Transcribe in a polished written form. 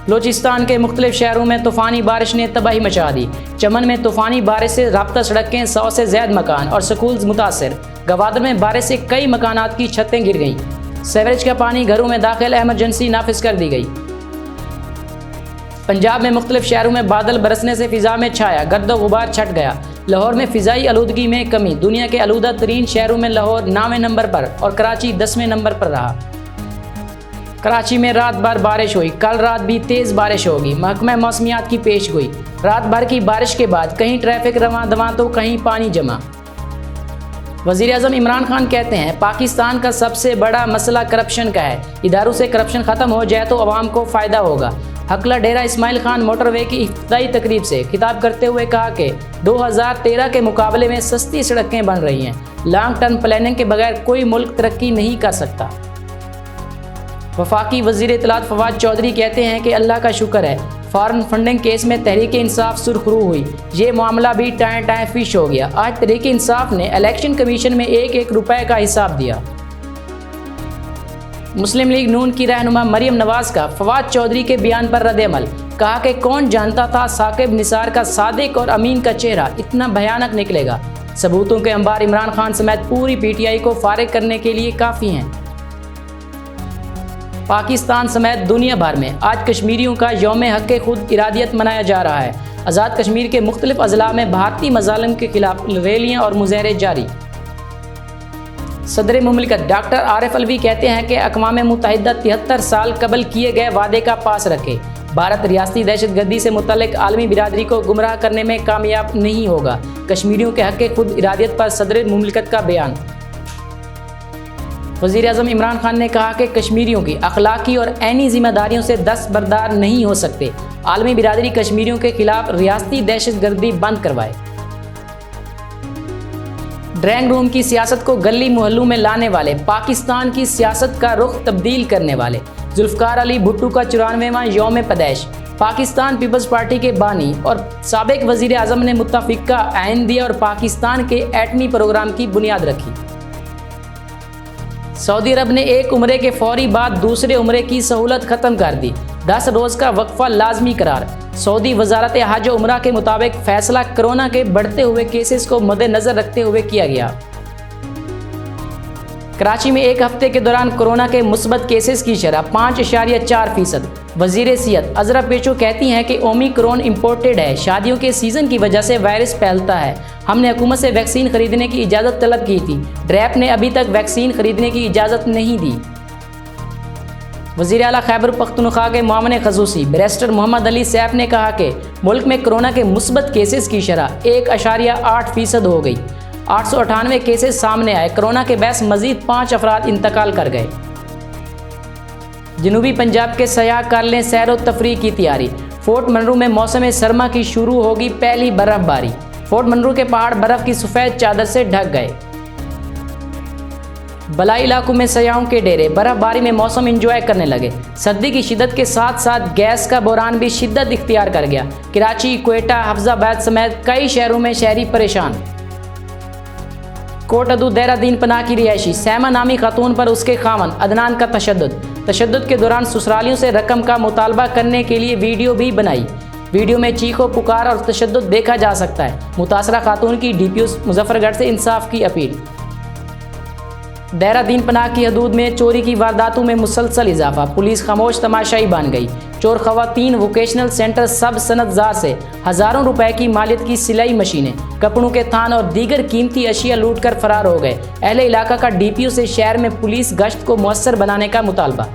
बलूचिस्तान के मुख्तलिफ शहरों में तूफ़ानी बारिश ने तबाही मचा दी। चमन में तूफ़ानी बारिश से राब्ता सड़कें, 100 से ज़्यादा मकान और स्कूल मुतासर। गवादर में बारिश से कई मकानात की छतें गिर गईं। सीवरेज का पानी घरों में दाखिल, एमरजेंसी नाफिज कर दी गई। पंजाब में मुख्तलिफ शहरों में बादल बरसने से फ़िज़ा में छाया, गर्द गुबार छट गया। लाहौर में फ़िज़ाई आलूदगी में कमी। दुनिया के आलूदा तरीन शहरों में लाहौर 9वें नंबर पर और कराची 10वें नंबर पर रहा। कराची में रात भर बारिश हुई। कल रात भी तेज़ बारिश होगी। महकमा मौसमियात की पेशगोई। रात भर की बारिश के बाद कहीं ट्रैफिक रवां दवां तो कहीं पानी जमा। वज़ीर-ए-आज़म इमरान खान कहते हैं, पाकिस्तान का सबसे बड़ा मसला करप्शन का है। इदारों से करप्शन ख़त्म हो जाए तो अवाम को फ़ायदा होगा। हकला डेरा इस्माइल खान मोटरवे की इफ्तिताई तकरीब से खिताब करते हुए कहा कि 2013 के मुकाबले में सस्ती सड़कें बन रही हैं। लॉन्ग टर्म प्लानिंग के बगैर कोई मुल्क तरक्की नहीं कर सकता। वफाकी वज़ीर इत्तलात फवाद चौधरी कहते हैं कि अल्लाह का शुक्र है, फॉरेन फंडिंग केस में तहरीक इंसाफ सुरखरू हुई। ये मामला भी टाएं टाएं फिश हो गया। आज तहरीक इंसाफ ने इलेक्शन कमीशन में 1-1 रुपए का हिसाब दिया। मुस्लिम लीग नून की रहनुमा मरियम नवाज का फवाद चौधरी के बयान पर रद्द-ए-अमल। कहा कि कौन जानता था साकिब निसार का सादिक और अमीन का चेहरा इतना भयानक निकलेगा। सबूतों के अंबार इमरान खान समेत पूरी पीटीआई को फारिग करने के लिए काफ़ी हैं। पाकिस्तान समेत दुनिया भर में आज कश्मीरियों का यौम हक़ खुद इरादियत मनाया जा रहा है। आज़ाद कश्मीर के मुख्तलिफ अज़ला में भारतीय मज़ालिम के खिलाफ रैलियाँ और मुज़ाहरे जारी। सदर मुमलिकत डॉक्टर आरिफ अलवी कहते हैं कि अक़वाम मुत्तहिदा 73 साल कबल किए गए वादे का पास रखे। भारत रियासती दहशतगर्दी से मुतल्लिक़ आलमी बिरादरी को गुमराह करने में कामयाब नहीं होगा। कश्मीरियों के हक़ खुद इरादियत पर सदर मुमलिकत का बयान। वज़ीर-ए-आज़म इमरान खान ने कहा कि कश्मीरियों की अखलाकी और ऐनी जिम्मेदारियों से दस्तबरदार नहीं हो सकते। आलमी बिरादरी कश्मीरियों के खिलाफ रियासती दहशतगर्दी बंद करवाए। ड्राइंग रूम की सियासत को गली मोहल्लों में लाने वाले, पाकिस्तान की सियासत का रुख तब्दील करने वाले जुल्फ़िकार अली भुट्टो का 94वां यौम पैदैश। पाकिस्तान पीपल्स पार्टी के बानी और साबिक़ वज़ीर-ए-आज़म ने मुत्तफ़िक़ा आइन दिया और पाकिस्तान के एटमी प्रोग्राम की बुनियाद रखी। सऊदी अरब ने एक उम्रे के फौरी बाद दूसरे उम्रे की सहूलत ख़त्म कर दी। 10 रोज़ का वक्फा लाजमी करार। सऊदी वजारत हज व उमरा के मुताबिक फैसला कोरोना के बढ़ते हुए केसेस को मद्देनज़र रखते हुए किया गया। कराची में एक हफ्ते के दौरान कोरोना के मुस्बत केसेस की शरह 5.4%। वज़ीर सेहत अज़रा पेशो कहती हैं कि ओमिक्रॉन इम्पोर्टेड है। शादियों के सीज़न की वजह से वायरस फैलता है। हमने हुकूमत से वैक्सीन खरीदने की इजाज़त तलब की थी। ड्रैप ने अभी तक वैक्सीन खरीदने की इजाज़त नहीं दी। वज़ीर आला खैबर पख्तूनख्वा के मुआविन ख़ुसूसी बैरिस्टर मोहम्मद अली सैफ ने कहा कि मुल्क में कोरोना के मुस्बत केसेस की शरह 1.8% हो गई। 898 केसेस सामने आए। कोरोना के बहस मज़ीद 5 अफराद इंतकाल कर गए। जनूबी पंजाब के सयाह कर लें सैर व तफरीह की तैयारी। फोर्ट मनरू में मौसम सरमा की शुरू होगी पहली बर्फबारी। फोर्ट मनरू के पहाड़ बर्फ़ की सफ़ेद चादर से ढक गए। बलाई इलाकों में सयाहों के डेरे। बर्फबारी में मौसम इंजॉय करने लगे। सर्दी की शिद्दत के साथ साथ गैस का बहरान भी शिद्दत इख्तियार कर गया। कराची, क्वेटा, हफ्जाबाद समेत कई शहरों में शहरी परेशान। कोट अदू देहरादून पनाह की रिहायशी। सैमा नामी खातून पर उसके खामन अदनान का तशद्दुद के दौरान ससुरालियों से रकम का मुतालबा करने के लिए वीडियो भी बनाई। वीडियो में चीखो पुकार और तशद्दुद देखा जा सकता है। मुतासरा खातून की डीपीओ मुजफ्फरगढ़ से इंसाफ की अपील। देहरादून पनाह की हदूद में चोरी की वारदातों में मुसलसल इजाफा। पुलिस खामोश तमाशाई बन गई। चोर खवातीन वोकेशनल सेंटर सब सनतजार से हज़ारों रुपए की मालियत की सिलाई मशीनें, कपड़ों के थान और दीगर कीमती अशिया लूट कर फरार हो गए। अहले इलाका का डीपीओ से शहर में पुलिस गश्त को मुअस्सर बनाने का मुतालबा।